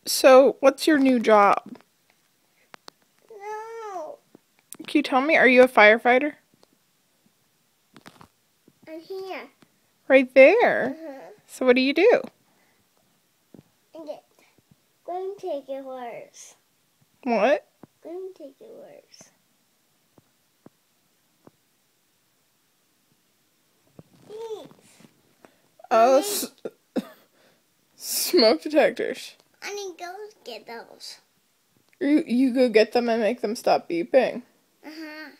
So, what's your new job? No. Can you tell me, are you a firefighter? I'm here. Right there. Uh-huh. So what do you do? Okay. Going to take your words. What? Going to take your words. Oh, smoke detectors. I need to go get those. You go get them and make them stop beeping. Uh-huh.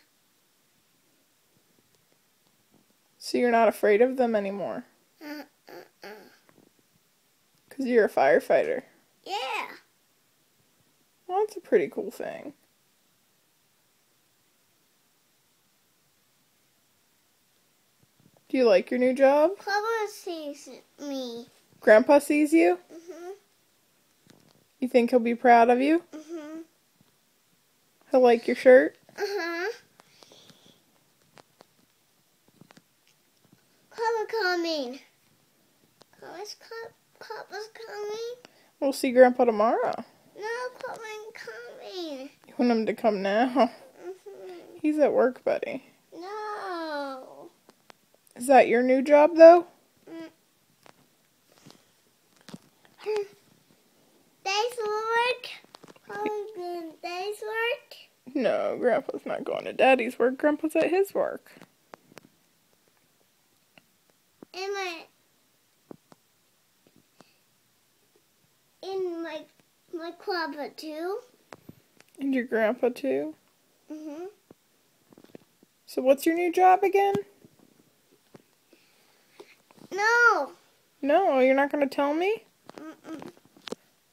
So you're not afraid of them anymore. Uh-uh. Because you're a firefighter. Yeah. Well, that's a pretty cool thing. Do you like your new job? Papa sees me. Grandpa sees you? Mm-hmm. You think he'll be proud of you? Mm-hmm. He'll like your shirt? Uh-huh. Papa coming. Papa's coming. We'll see Grandpa tomorrow. No, Papa coming. You want him to come now? Mm-hmm. He's at work, buddy. No. Is that your new job, though? Day's work. Papa's doing day's work. No, Grandpa's not going to Daddy's work. Grandpa's at his work. In my Papa too. And your grandpa, too? Mm-hmm. So what's your new job again? No. No, you're not going to tell me? Mm-mm.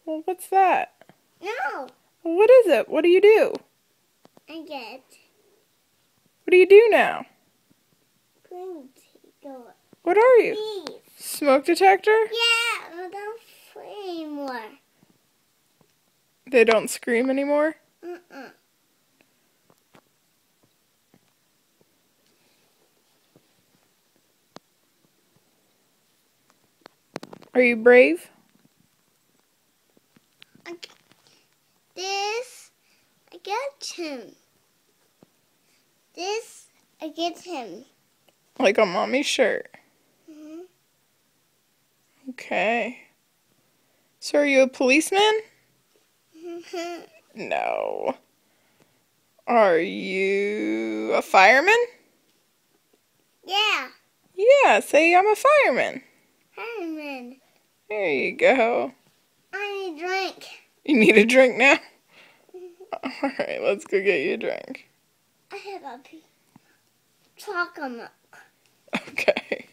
Well, what's that? No. Well, what is it? What do you do? I get What do you do now? going to go. What are you? Please. Smoke detector? Yeah, I don't play anymore. They don't scream anymore? Mm-mm. Are you brave? This, I get him. This, I get him. Like on Mommy's shirt. Mm-hmm. Okay. So are you a policeman? Mm-hmm. No. Are you a fireman? Yeah. Yeah, say I'm a fireman. Herman, There you go. I need a drink. You need a drink now? Alright, let's go get you a drink. I have a chocolate milk. Okay.